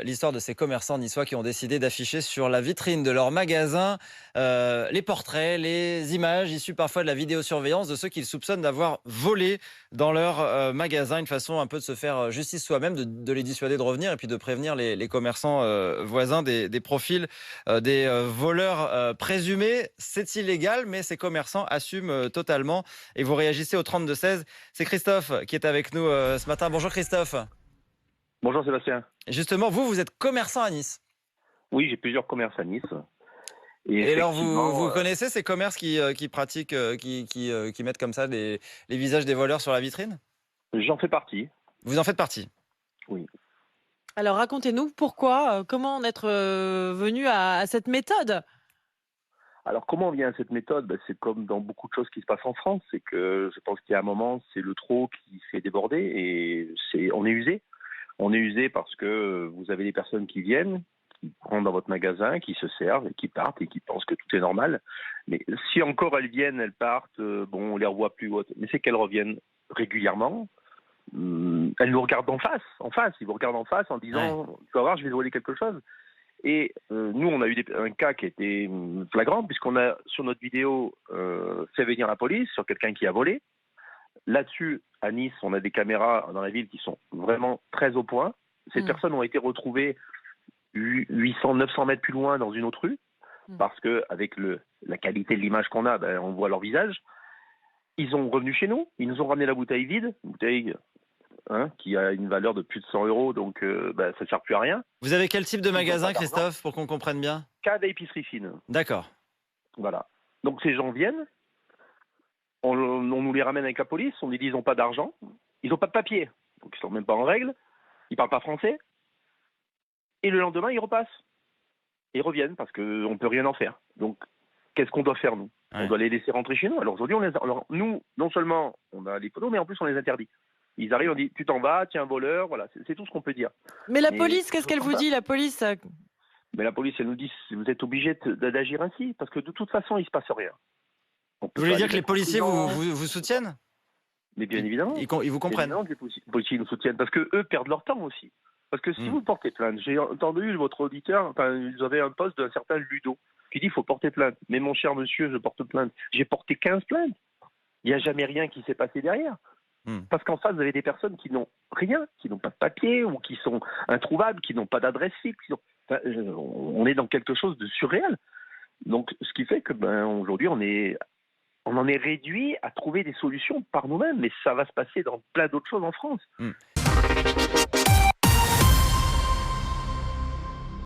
L'histoire de ces commerçants niçois qui ont décidé d'afficher sur la vitrine de leur magasin les portraits, les images issues parfois de la vidéosurveillance de ceux qu'ils soupçonnent d'avoir volé dans leur magasin. Une façon un peu de se faire justice soi-même, de les dissuader de revenir et puis de prévenir les commerçants voisins des profils des voleurs présumés. C'est illégal, mais ces commerçants assument totalement. Et vous réagissez au 32-16. C'est Christophe qui est avec nous ce matin. Bonjour Christophe. Bonjour Sébastien. Justement, vous êtes commerçant à Nice. Oui, j'ai plusieurs commerces à Nice. Et Et alors, vous effectivement, connaissez ces commerces qui pratiquent, qui mettent comme ça les visages des voleurs sur la vitrine? j'en fais partie. Vous en faites partie. Oui. Alors racontez-nous pourquoi, comment en être venu à cette méthode? Alors comment on vient à cette méthode? C'est comme dans beaucoup de choses qui se passent en France. C'est que je pense qu'il y a un moment, c'est le trop qui fait déborder et on est usé. On est usé parce que vous avez des personnes qui viennent, qui rentrent dans votre magasin, qui se servent et qui partent et qui pensent que tout est normal. Mais si encore elles viennent, elles partent, bon, on les revoit plus hautes. Mais c'est qu'elles reviennent régulièrement. Elles nous regardent en face. Ils vous regardent en face en disant, Ouais. tu vas voir, je vais te voler quelque chose. Et nous, on a eu un cas qui était flagrant, puisqu'on a, sur notre vidéo, fait venir la police sur quelqu'un qui a volé. Là-dessus, à Nice, on a des caméras dans la ville qui sont vraiment très au point. Ces personnes ont été retrouvées 800, 900 mètres plus loin dans une autre rue, parce que avec la qualité de l'image qu'on a, on voit leur visage. Ils sont revenus chez nous, ils nous ont ramené la bouteille vide, une bouteille qui a une valeur de plus de 100 euros, donc ça ne sert plus à rien. Vous avez quel type de Ils n'ont pas magasin, d'argent. Christophe, pour qu'on comprenne bien? Cas d'épicerie fine. D'accord. Voilà. Donc ces gens viennent, on nous les ramène avec la police, on nous dit ils n'ont pas d'argent, ils n'ont pas de papier, donc ils sont même pas en règle, ils parlent pas français, et le lendemain ils repassent. Ils reviennent parce qu'on ne peut rien en faire. Donc qu'est-ce qu'on doit faire nous? Ouais. On doit les laisser rentrer chez nous. Alors aujourd'hui, nous, non seulement on a les photos, mais en plus on les interdit. Ils arrivent, on dit tu t'en vas, tiens un voleur, voilà, c'est tout ce qu'on peut dire. Mais la Mais police, qu'est-ce qu'elle comme vous ça. dit, la police? Mais la police, elle nous dit vous êtes obligés d'agir ainsi, parce que de toute façon, il ne se passe rien. On peut Vous voulez pas dire les que les mettre en policiers prison. vous soutiennent? Mais bien évidemment. Ils vous comprennent? Évidemment que les policiers nous soutiennent, parce qu'eux perdent leur temps aussi. Parce que si vous portez plainte, j'ai entendu votre auditeur, vous avez un poste d'un certain Ludo, qui dit il faut porter plainte. Mais mon cher monsieur, je porte plainte. J'ai porté 15 plaintes. Il n'y a jamais rien qui s'est passé derrière. Parce qu'en face, vous avez des personnes qui n'ont rien, qui n'ont pas de papier, ou qui sont introuvables, qui n'ont pas d'adresse fixe. On est dans quelque chose de surréel. Donc, ce qui fait que aujourd'hui, on en est réduit à trouver des solutions par nous-mêmes, mais ça va se passer dans plein d'autres choses en France.